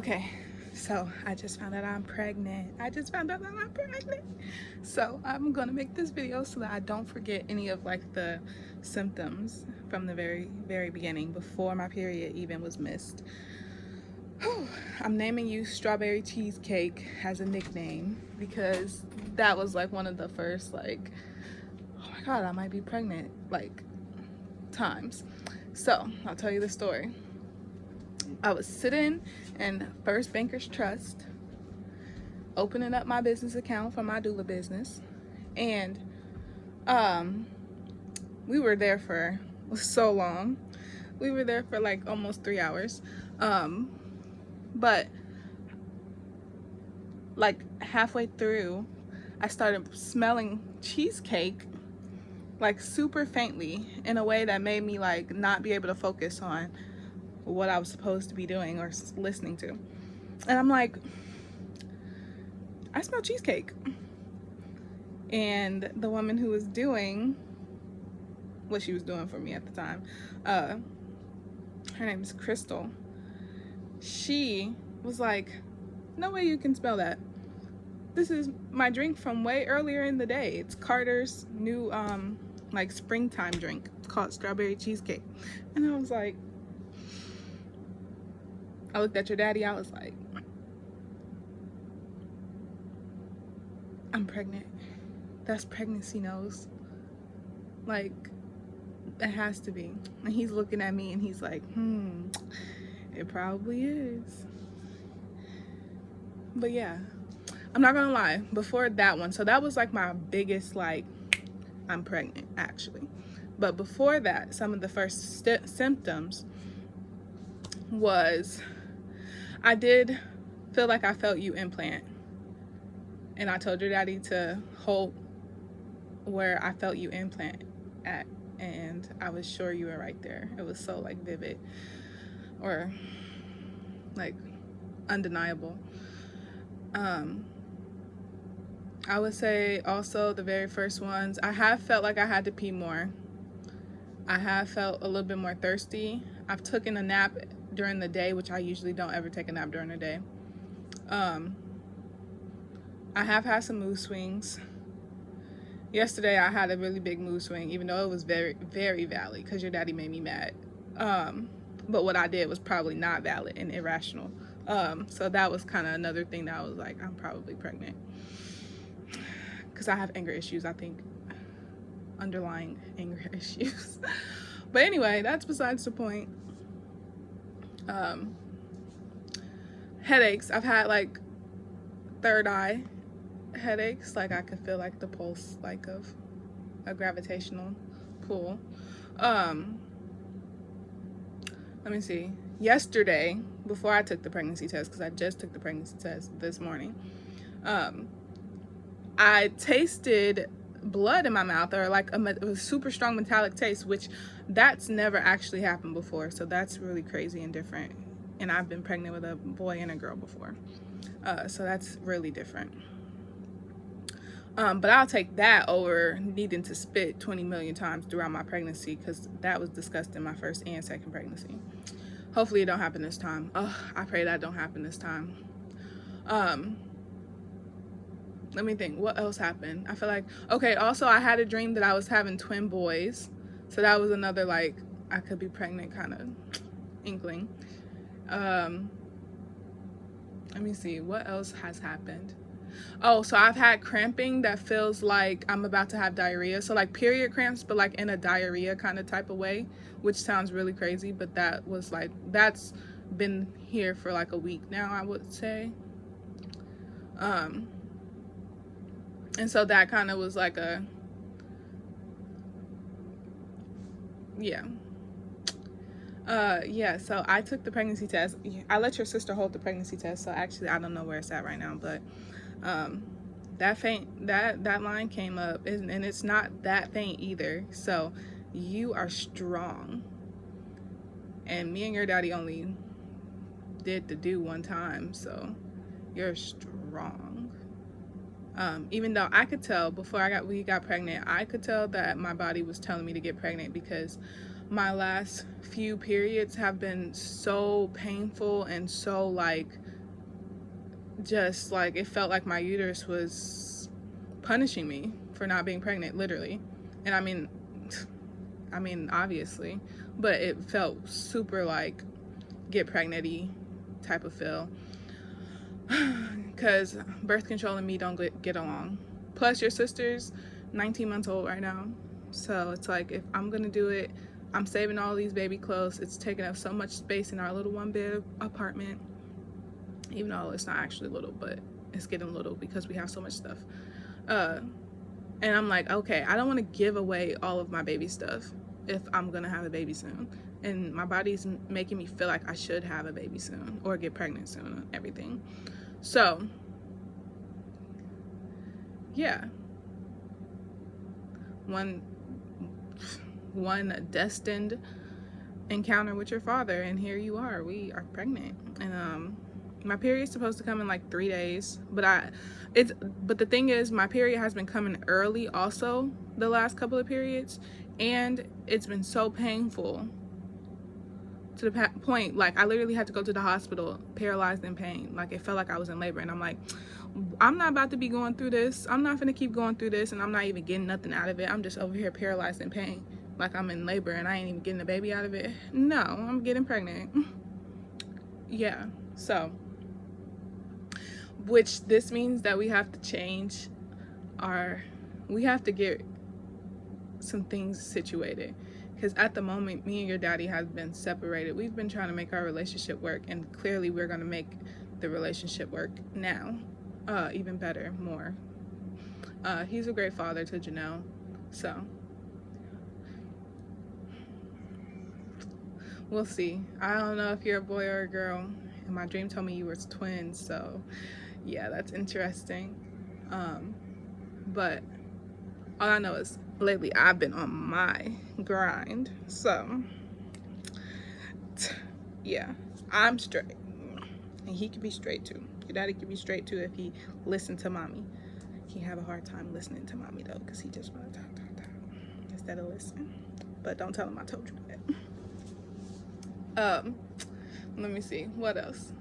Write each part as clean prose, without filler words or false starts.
Okay, so I just found out I'm pregnant. So I'm gonna make this video so that I don't forget any of like the symptoms from the very beginning before my period even was missed. Whew. I'm naming you Strawberry Cheesecake as a nickname because that was like one of the first like, oh my god, I might be pregnant like times. So I'll tell you the story. I was sitting in First Bankers Trust, opening up my business account for my doula business, and um, we were there for so long. We were there for like almost 3 hours, but like halfway through, I started smelling cheesecake like super faintly in a way that made me like not be able to focus on what I was supposed to be doing or listening to. And I'm like, I smell cheesecake. And the woman who was doing what she was doing for me at the time, her name is Crystal. She was like, no way you can smell that. This is my drink from way earlier in the day. It's Carter's new like springtime drink called Strawberry Cheesecake. And I was like, I looked at your daddy, I was like, I'm pregnant. That's pregnancy nose. Like, it has to be. And he's looking at me and he's like, it probably is. But yeah, I'm not gonna lie, before that one, so that was like my biggest like, I'm pregnant actually. But before that, some of the first symptoms was I did feel like I felt you implant. And I told your daddy to hold where I felt you implant at, and I was sure you were right there. It was so like vivid or like undeniable. I would say also the very first ones, I have felt like I had to pee more. I have felt a little bit more thirsty. I've taken a nap during the day, which I usually don't ever take a nap during the day. I have had some mood swings. Yesterday I had a really big mood swing, even though it was very valid because your daddy made me mad. But what I did was probably not valid and irrational. So that was kind of another thing that I was like, I'm probably pregnant. Because I have anger issues, I think. Underlying anger issues. But anyway, that's besides the point. Headaches. I've had like third eye headaches. Like I could feel like the pulse like of a gravitational pull. Let me see. Yesterday, before I took the pregnancy test, because I just took the pregnancy test this morning, I tasted blood in my mouth, or like a super strong metallic taste, which that's never actually happened before. So that's really crazy and different. And I've been pregnant with a boy and a girl before. So that's really different. But I'll take that over needing to spit 20 million times throughout my pregnancy, because that was disgusting in my first and second pregnancy. Hopefully it don't happen this time. I pray that don't happen this time. Let me think, what else happened? I feel like, okay, also I had a dream that I was having twin boys. So that was another like, I could be pregnant kind of inkling. Let me see, what else has happened? Oh, so I've had cramping that feels like I'm about to have diarrhea. So like period cramps, but like in a diarrhea kind of type of way, which sounds really crazy, but that was like, that's been here for like a week now, I would say. And so that kind of was like a, yeah. Yeah, so I took the pregnancy test. I let your sister hold the pregnancy test, so actually I don't know where it's at right now, but that faint, that line came up, and it's not that faint either. So you are strong. And me and your daddy only did the do one time, so you're strong. Even though I could tell before we got pregnant, I could tell that my body was telling me to get pregnant, because my last few periods have been so painful and so like just like it felt like my uterus was punishing me for not being pregnant, literally. And I mean obviously, but it felt super like get pregnant-y type of feel. Because birth control and me don't get along. Plus your sister's 19 months old right now, so it's like if I'm gonna do it, I'm saving all these baby clothes. It's taking up so much space in our little 1-bed apartment, even though it's not actually little, but it's getting little because we have so much stuff. And I'm like, okay, I don't want to give away all of my baby stuff if I'm gonna have a baby soon, and my body's making me feel like I should have a baby soon or get pregnant soon and everything. So yeah, one destined encounter with your father, and here you are, we are pregnant. And my period's supposed to come in like 3 days, but the thing is, my period has been coming early also the last couple of periods, and it's been so painful to the point like I literally had to go to the hospital paralyzed in pain. Like it felt like I was in labor, and I'm like, I'm not about to be going through this. I'm not gonna keep going through this, and I'm not even getting nothing out of it. I'm just over here paralyzed in pain like I'm in labor, and I ain't even getting a baby out of it. No, I'm getting pregnant. Yeah, so which this means that we have to change we have to get some things situated, because at the moment me and your daddy have been separated. We've been trying to make our relationship work, and clearly we're going to make the relationship work now, even better, more. He's a great father to Janelle, so we'll see. I don't know if you're a boy or a girl, and my dream told me you were twins, so yeah, that's interesting. But all I know is lately I've been on my grind, so yeah, I'm straight, and he can be straight too. Your daddy can be straight too if he listened to mommy. He have a hard time listening to mommy though, because he just want to talk instead of listen. But don't tell him I told you that. Let me see what else.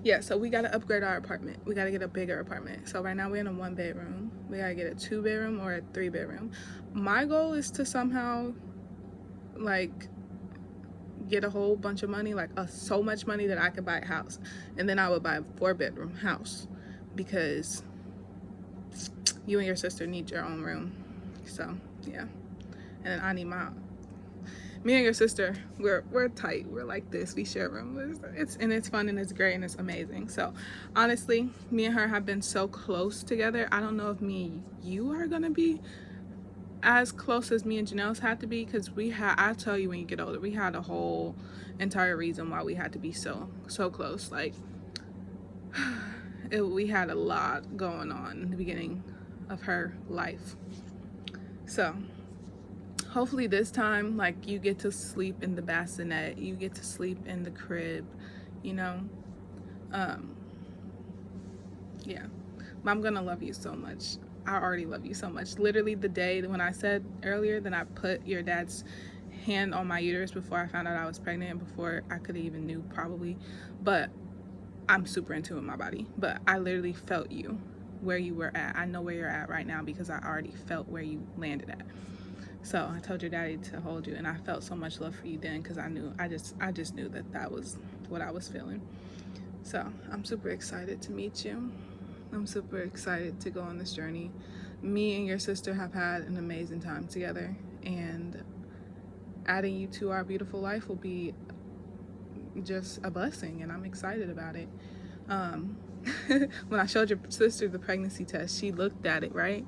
Yeah, so we gotta upgrade our apartment. We gotta get a bigger apartment. So right now we're in a 1-bedroom. We gotta get a 2-bedroom or a 3-bedroom. My goal is to somehow like get a whole bunch of money, like so much money that I could buy a house, and then I would buy a 4-bedroom house, because you and your sister need your own room. So yeah, and then I need my. Me and your sister, we're tight. We're like this. We share a room. It's fun and it's great and it's amazing. So honestly, me and her have been so close together. I don't know if me and you are gonna be as close as me and Janelle's had to be, because I tell you, when you get older, we had a whole entire reason why we had to be so close. Like we had a lot going on in the beginning of her life. So hopefully this time, like, you get to sleep in the bassinet, you get to sleep in the crib, you know. Yeah, I'm gonna love you so much. I already love you so much. Literally the day when I said earlier that I put your dad's hand on my uterus before I found out I was pregnant, before I could even knew, probably, but I'm super into it in my body. But I literally felt you where you were at. I know where you're at right now because I already felt where you landed at. So I told your daddy to hold you, and I felt so much love for you then, because I just knew that was what I was feeling. So I'm super excited to meet you. I'm super excited to go on this journey. Me and your sister have had an amazing time together, and adding you to our beautiful life will be just a blessing, and I'm excited about it. When I showed your sister the pregnancy test, she looked at it, right?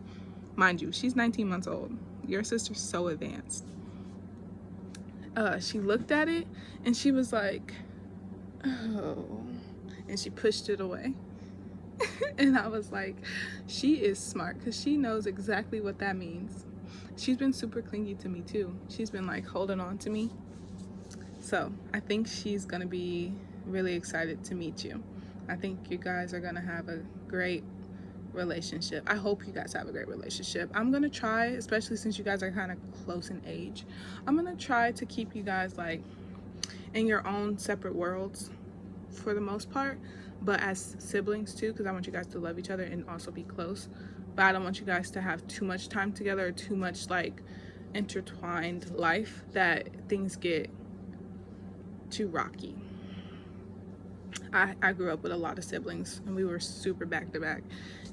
Mind you, she's 19 months old. Your sister's so advanced. She looked at it and she was like, oh, and she pushed it away. And I was like, she is smart, because she knows exactly what that means. She's been super clingy to me too. She's been like holding on to me. So I think she's gonna be really excited to meet you. I think you guys are gonna have a great relationship. I hope you guys have a great relationship. I'm gonna try, especially since you guys are kind of close in age, I'm gonna try to keep you guys like in your own separate worlds for the most part, but as siblings too, because I want you guys to love each other and also be close. But I don't want you guys to have too much time together or too much like intertwined life that things get too rocky. I grew up with a lot of siblings and we were super back to back,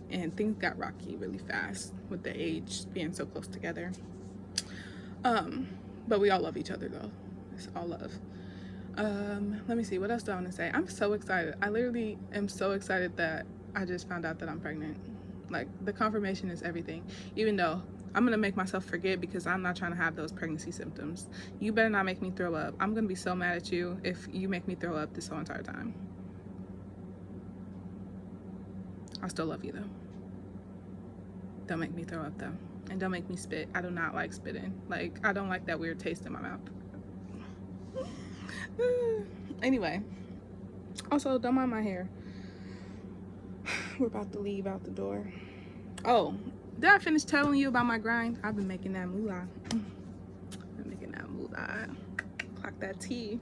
and things got rocky really fast with the age being so close together. But we all love each other though. It's all love. Let me see, what else do I want to say? I'm so excited. I literally am so excited that I just found out that I'm pregnant. Like, the confirmation is everything. Even though I'm gonna make myself forget because I'm not trying to have those pregnancy symptoms. You better not make me throw up. I'm gonna be so mad at you if you make me throw up this whole entire time. I still love you though. Don't make me throw up though. And don't make me spit. I do not like spitting. Like, I don't like that weird taste in my mouth. Anyway, also don't mind my hair. We're about to leave out the door. Oh, did I finish telling you about my grind? I've been making that moolah. Clock that tea.